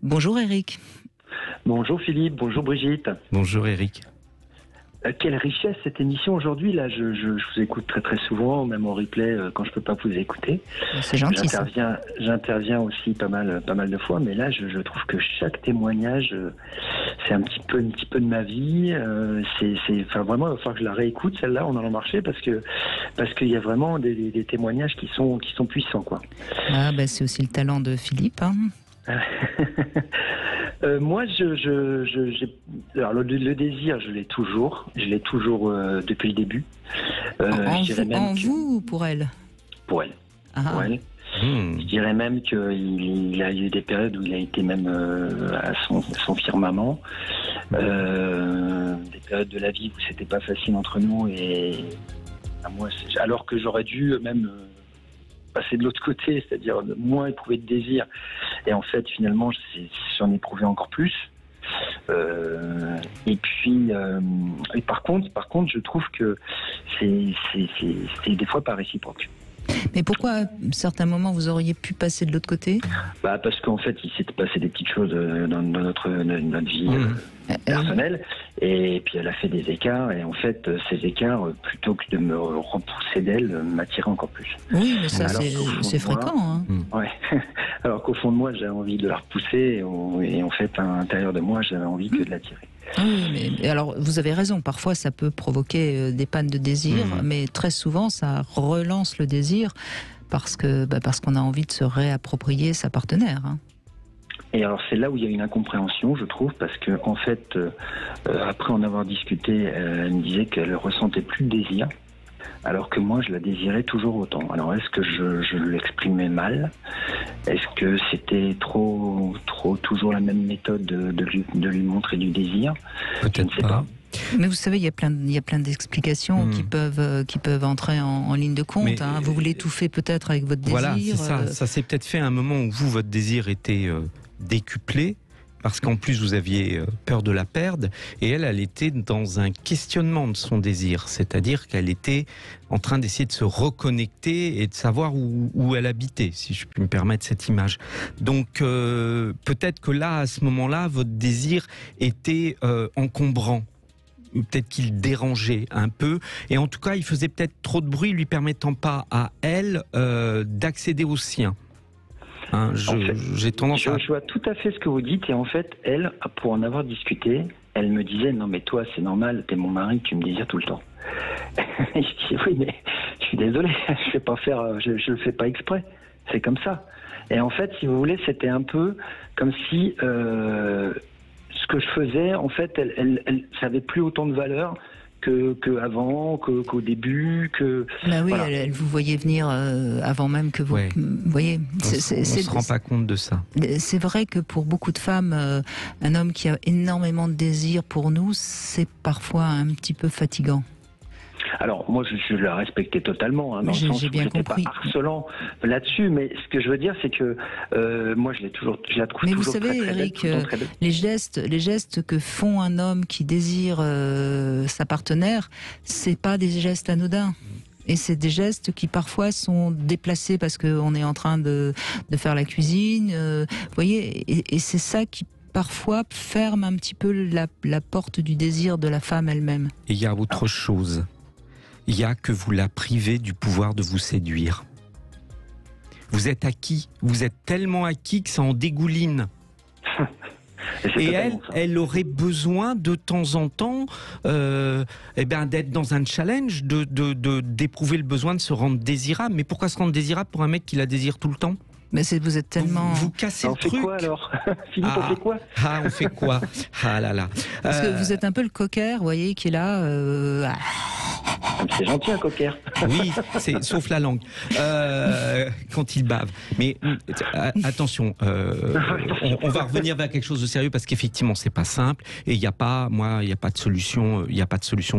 Bonjour Eric. Bonjour Philippe, bonjour Brigitte. Bonjour Eric. Quelle richesse cette émission aujourd'hui. Là, je vous écoute très très souvent, même en replay quand je peux pas vous écouter. C'est gentil ça. J'interviens aussi pas mal de fois, mais là, je trouve que chaque témoignage, c'est un petit peu de ma vie. Enfin vraiment, il va falloir que je la réécoute celle-là en allant marcher parce qu'il y a vraiment des témoignages qui sont puissants, quoi. Ah ben c'est aussi le talent de Philippe. Hein. Moi, alors le désir, je l'ai toujours depuis le début. En vous ou pour elle? Pour elle. Ah. Pour elle. Je dirais même qu'il a eu des périodes où il a été même à son firmament. Des périodes de la vie où c'était pas facile entre nous et à moi, alors que j'aurais dû même passer de l'autre côté, c'est-à-dire moins éprouver de désir. Et en fait, finalement, j'en ai éprouvé encore plus. Et puis, par contre, je trouve que c'est des fois pas réciproque. Mais pourquoi, à certains moments, vous auriez pu passer de l'autre côté? Parce qu'en fait, il s'est passé des petites choses dans notre vie personnelle. Et puis, elle a fait des écarts. Et en fait, ces écarts, plutôt que de me repousser d'elle, m'attiraient encore plus. Oui, mais ça, c'est fréquent. Hein. Ouais. Alors qu'au fond de moi, j'avais envie de la repousser. Et en fait, à l'intérieur de moi, j'avais envie que de l'attirer. Oui, mais alors vous avez raison, parfois ça peut provoquer des pannes de désir, mais très souvent ça relance le désir parce qu'on a envie de se réapproprier sa partenaire. Hein. Et alors c'est là où il y a une incompréhension, je trouve, parce que en fait, après en avoir discuté, elle me disait qu'elle ressentait plus de désir, alors que moi je la désirais toujours autant. Alors est-ce que je l'exprimais mal? Est-ce que c'était trop toujours la même méthode de lui montrer du désir? Peut-être je ne sais pas. Mais vous savez, il y a plein d'explications qui peuvent entrer en ligne de compte. Mais, hein. Vous l'étouffez peut-être avec votre désir. Voilà, c'est ça. Ça s'est peut-être fait à un moment où votre désir était décuplé, parce qu'en plus vous aviez peur de la perdre, et elle était dans un questionnement de son désir, c'est-à-dire qu'elle était en train d'essayer de se reconnecter et de savoir où elle habitait, si je puis me permettre cette image. Donc peut-être que là, à ce moment-là, votre désir était encombrant. Peut-être qu'il dérangeait un peu, et en tout cas il faisait peut-être trop de bruit, lui permettant pas à elle d'accéder au sien. Hein, j'ai tendance à... Je vois tout à fait ce que vous dites, et en fait, elle, pour en avoir discuté, elle me disait, non mais toi c'est normal, t'es mon mari, tu me désires tout le temps. Et je dis, oui mais je suis désolé, je le fais pas exprès, c'est comme ça. Et en fait, si vous voulez, c'était un peu comme si ce que je faisais, en fait, ça avait plus autant de valeur qu'avant, qu'au début, Bah oui, voilà. elle vous voyait venir avant même que vous... Ouais. Vous voyez, On se rend pas compte de ça. C'est vrai que pour beaucoup de femmes, un homme qui a énormément de désir pour nous, c'est parfois un petit peu fatigant. Alors moi je la respectais totalement, hein, dans le sens où j'étais pas harcelant là-dessus, mais ce que je veux dire c'est que moi je la trouve mais toujours vous savez, très, très Eric, belle, très belle. les gestes que font un homme qui désire sa partenaire, c'est pas des gestes anodins. Et c'est des gestes qui parfois sont déplacés parce qu'on est en train de faire la cuisine, vous voyez, et c'est ça qui parfois ferme un petit peu la porte du désir de la femme elle-même. Et il y a autre chose. Il y a que vous la privez du pouvoir de vous séduire. Vous êtes acquis. Vous êtes tellement acquis que ça en dégouline. Et elle aurait besoin de temps en temps d'être dans un challenge, d'éprouver le besoin de se rendre désirable. Mais pourquoi se rendre désirable pour un mec qui la désire tout le temps? Mais vous êtes tellement... Vous cassez le truc. On fait quoi alors? Philippe, on fait quoi? On fait quoi? Ah là là. Parce que vous êtes un peu le cocker, vous voyez, qui est là... C'est gentil un cocker. Oui, sauf la langue. Quand il bave. Mais attention, on va revenir vers quelque chose de sérieux parce qu'effectivement c'est pas simple et il n'y a pas de solution,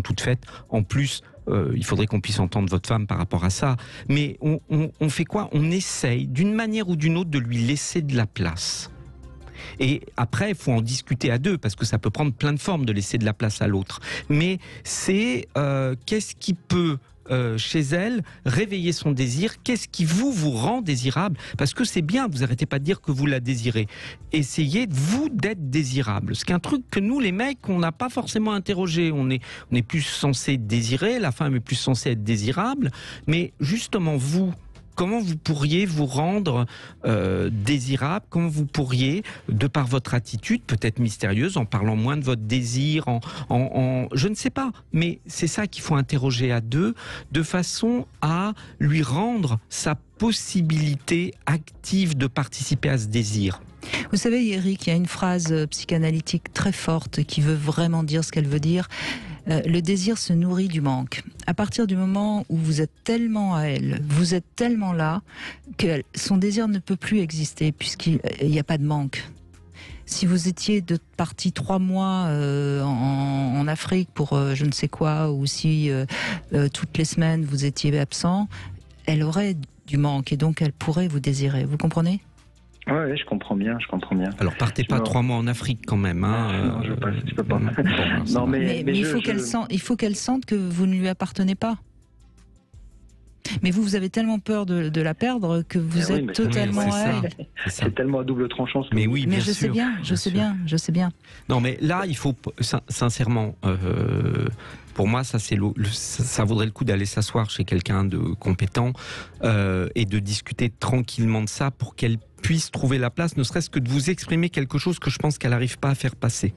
toute faite. En plus, il faudrait qu'on puisse entendre votre femme par rapport à ça. Mais on fait quoi? On essaye d'une manière ou d'une autre de lui laisser de la place. Et après, il faut en discuter à deux, parce que ça peut prendre plein de formes de laisser de la place à l'autre. Mais c'est qu'est-ce qui peut chez elle, réveiller son désir. Qu'est-ce qui vous rend désirable? Parce que c'est bien, vous n'arrêtez pas de dire que vous la désirez. Essayez, vous, d'être désirable. C'est un truc que nous, les mecs, on n'a pas forcément interrogé. On est plus censé désirer, la femme est plus censée être désirable. Mais justement, vous, comment vous pourriez vous rendre désirable? Comment vous pourriez, de par votre attitude, peut-être mystérieuse, en parlant moins de votre désir, je ne sais pas, mais c'est ça qu'il faut interroger à deux, de façon à lui rendre sa possibilité active de participer à ce désir. Vous savez, Eric, il y a une phrase psychanalytique très forte qui veut vraiment dire ce qu'elle veut dire. Le désir se nourrit du manque. À partir du moment où vous êtes tellement à elle, vous êtes tellement là, que son désir ne peut plus exister puisqu'il n'y a pas de manque. Si vous étiez parti 3 mois en Afrique pour je ne sais quoi, ou si toutes les semaines vous étiez absent, elle aurait du manque et donc elle pourrait vous désirer. Vous comprenez ? Ouais, je comprends bien. Alors partez pas 3 mois en Afrique quand même. Non, je peux pas. Non, mais il faut qu'elle sente que vous ne lui appartenez pas. Mais vous avez tellement peur de la perdre que vous êtes totalement à elle. C'est tellement à double tranchant. Mais oui, mais bien sûr. Je sais bien. Non, mais là, il faut sincèrement. Pour moi, ça vaudrait le coup d'aller s'asseoir chez quelqu'un de compétent et de discuter tranquillement de ça pour qu'elle puisse trouver la place, ne serait-ce que de vous exprimer quelque chose que je pense qu'elle n'arrive pas à faire passer.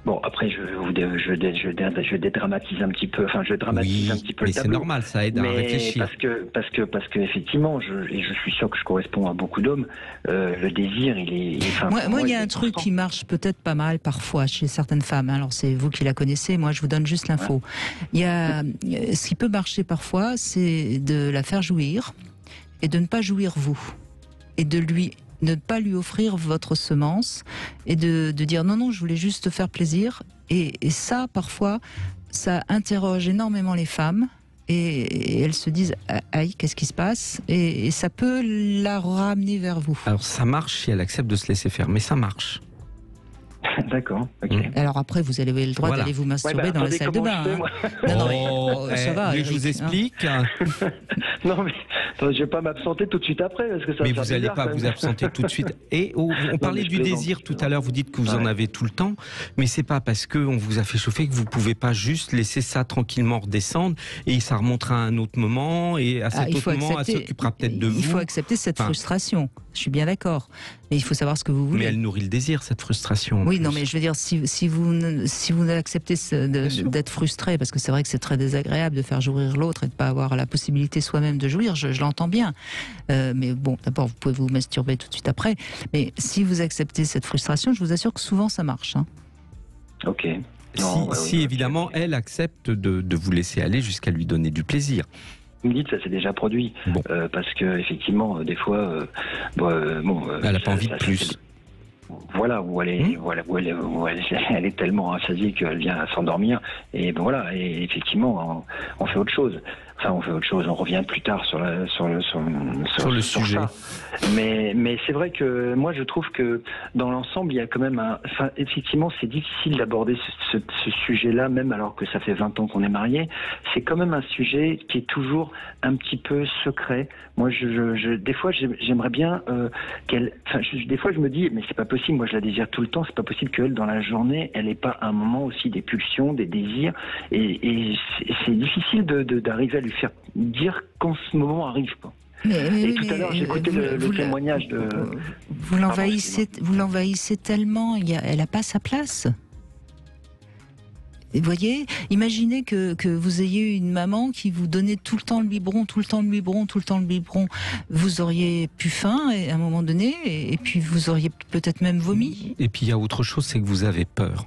Bon, après, je dédramatise un petit peu. Enfin, je dramatise un petit peu le tableau. Mais c'est normal, ça aide à réfléchir. Parce que effectivement, je suis sûr que je corresponds à beaucoup d'hommes. Le désir, il est. Moi, il y a un truc qui marche peut-être pas mal parfois chez certaines femmes. Alors, c'est vous qui la connaissez. Moi, je vous donne juste l'info. Il y a ce qui peut marcher parfois, c'est de la faire jouir et de ne pas jouir vous, et de ne pas lui offrir votre semence et de dire non, je voulais juste te faire plaisir. Et ça, parfois, ça interroge énormément les femmes et elles se disent aïe, qu'est-ce qui se passe, et ça peut la ramener vers vous. Alors ça marche si elle accepte de se laisser faire, mais ça marche. D'accord, ok. Alors après, vous avez le droit d'aller vous masturber dans la salle de bain. Ça va. Je vous explique. Non, mais attends, je vais pas m'absenter tout de suite après, parce que ça. Mais vous n'allez pas vous absenter tout de suite. Et on parlait du désir tout à l'heure. Vous dites que vous en avez tout le temps, mais c'est pas parce que on vous a fait chauffer que vous pouvez pas juste laisser ça tranquillement redescendre et ça remontera à un autre moment et à cet autre moment, elle s'occupera peut-être de vous. Il faut accepter cette frustration. Je suis bien d'accord. Mais il faut savoir ce que vous voulez. Mais elle nourrit le désir, cette frustration. Oui, non, mais je veux dire, si vous acceptez d'être frustré, parce que c'est vrai que c'est très désagréable de faire jouir l'autre et de ne pas avoir la possibilité soi-même de jouir, je l'entends bien. Mais bon, d'abord, vous pouvez vous masturber tout de suite après. Mais si vous acceptez cette frustration, je vous assure que souvent ça marche. Hein. Ok. Si évidemment, elle accepte de vous laisser aller jusqu'à lui donner du plaisir. Vous me dites, ça s'est déjà produit. Bon. Parce que, effectivement, des fois, elle n'a pas envie de plus. Voilà, où elle est tellement rassasiée qu'elle vient à s'endormir. Et ben voilà, et effectivement, on fait autre chose. Enfin, on fait autre chose. On revient plus tard sur le sujet. Ça. Mais c'est vrai que moi, je trouve que dans l'ensemble, il y a quand même effectivement, c'est difficile d'aborder ce sujet-là, même alors que ça fait 20 ans qu'on est mariés. C'est quand même un sujet qui est toujours un petit peu secret. Moi, des fois, j'aimerais bien qu'elle. Enfin, des fois, je me dis, mais c'est pas possible. Moi, je la désire tout le temps. C'est pas possible qu'elle, dans la journée, elle ait pas un moment aussi des pulsions, des désirs. Et c'est difficile d'arriver à lui faire dire quand ce moment arrive, quoi. Et tout à l'heure, j'ai écouté le témoignage de. Vous l'envahissez tellement. Elle n'a pas sa place. Vous voyez, imaginez que vous ayez une maman qui vous donnait tout le temps le biberon. Vous auriez pu faim à un moment donné, et puis vous auriez peut-être même vomi. Et puis il y a autre chose, c'est que vous avez peur.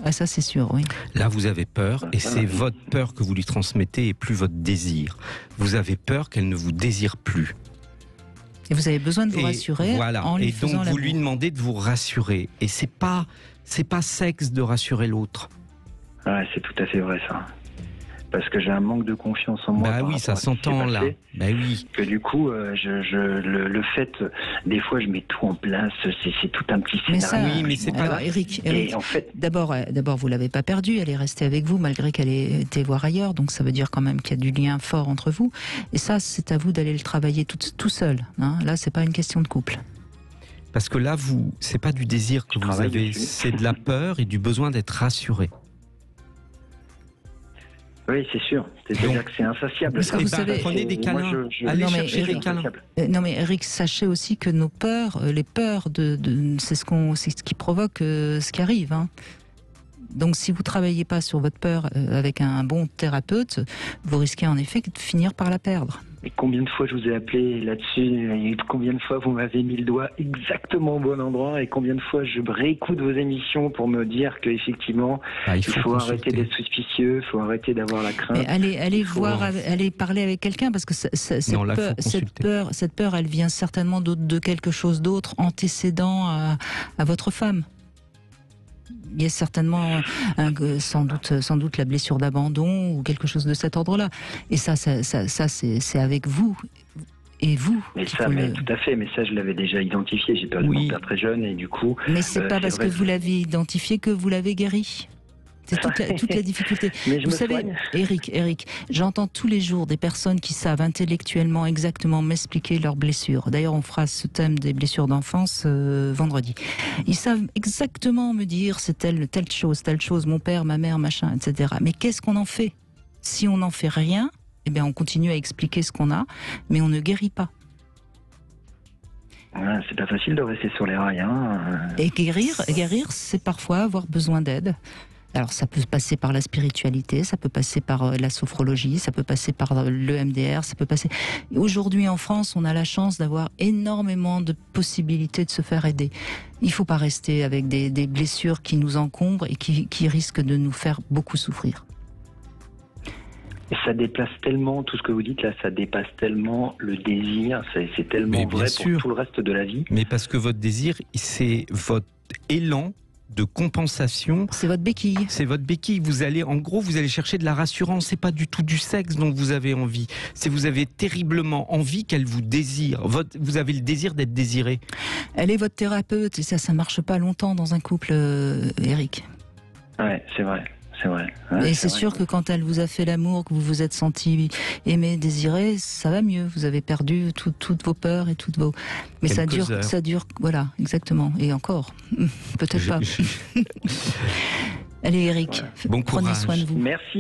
Ah, ça c'est sûr, oui. Là, vous avez peur, et c'est votre peur que vous lui transmettez et plus votre désir. Vous avez peur qu'elle ne vous désire plus. Et vous avez besoin de vous rassurer en lui faisant l'amour. Et donc vous lui demandez de vous rassurer. Et c'est pas sexe de rassurer l'autre. Ouais, c'est tout à fait vrai, ça. parce que j'ai un manque de confiance en moi. Bah oui, ça s'entend là. Bah oui. Que du coup, le fait, des fois, je mets tout en place. C'est tout un petit scénario. Oui, mais c'est pas. Alors, Eric, en fait, d'abord, vous l'avez pas perdue. Elle est restée avec vous malgré qu'elle ait été voir ailleurs. Donc, ça veut dire quand même qu'il y a du lien fort entre vous. Et ça, c'est à vous d'aller le travailler tout seul. Hein. Là, c'est pas une question de couple. Parce que là, c'est pas du désir que vous avez, c'est de la peur et du besoin d'être rassuré. Oui, c'est sûr. C'est-à-dire que c'est insatiable. Parce que vous savez, prenez des câlins. Allez chercher des câlins. Non mais Eric, sachez aussi que nos peurs, les peurs c'est ce qui provoque ce qui arrive. Hein. Donc si vous travaillez pas sur votre peur avec un bon thérapeute, vous risquez en effet de finir par la perdre. Et combien de fois je vous ai appelé là-dessus, et combien de fois vous m'avez mis le doigt exactement au bon endroit, et combien de fois je réécoute vos émissions pour me dire qu'effectivement, il faut arrêter d'être suspicieux, il faut arrêter d'avoir la crainte. Mais allez parler avec quelqu'un, parce que cette peur, elle vient certainement de quelque chose d'autre antécédent à votre femme. Il y a certainement sans doute la blessure d'abandon ou quelque chose de cet ordre-là. Et ça c'est avec vous et vous. Mais ça, tout à fait. Mais ça, je l'avais déjà identifié. J'ai perdu mon père très jeune et du coup. Mais c'est pas parce que vous l'avez identifié que vous l'avez guéri. C'est toute la difficulté. Mais vous savez, Eric, j'entends tous les jours des personnes qui savent intellectuellement exactement m'expliquer leurs blessures. D'ailleurs, on fera ce thème des blessures d'enfance vendredi. Ils savent exactement me dire c'est telle chose, mon père, ma mère, machin, etc. Mais qu'est-ce qu'on en fait? Si on n'en fait rien, eh bien, on continue à expliquer ce qu'on a, mais on ne guérit pas. C'est pas facile de rester sur les rails. Hein. Et guérir, c'est parfois avoir besoin d'aide. Alors ça peut passer par la spiritualité, ça peut passer par la sophrologie, ça peut passer par le MDR, ça peut passer... Aujourd'hui en France, on a la chance d'avoir énormément de possibilités de se faire aider. Il ne faut pas rester avec des blessures qui nous encombrent et qui risquent de nous faire beaucoup souffrir. Et ça déplace tellement, tout ce que vous dites là, ça dépasse tellement le désir, c'est tellement vrai pour tout le reste de la vie. Mais parce que votre désir, c'est votre élan de compensation. C'est votre béquille. C'est votre béquille. Vous allez chercher de la rassurance. C'est pas du tout du sexe dont vous avez envie. C'est vous avez terriblement envie qu'elle vous désire. Vous avez le désir d'être désiré. Elle est votre thérapeute et ça marche pas longtemps dans un couple, Eric. Ouais, c'est vrai. C'est vrai. Et c'est sûr que quand elle vous a fait l'amour, que vous vous êtes senti aimé, désiré, ça va mieux. Vous avez perdu toutes vos peurs et toutes vos... Mais ça dure, voilà, exactement. Et encore, peut-être pas. Allez Eric, bon prenez soin de vous. Merci.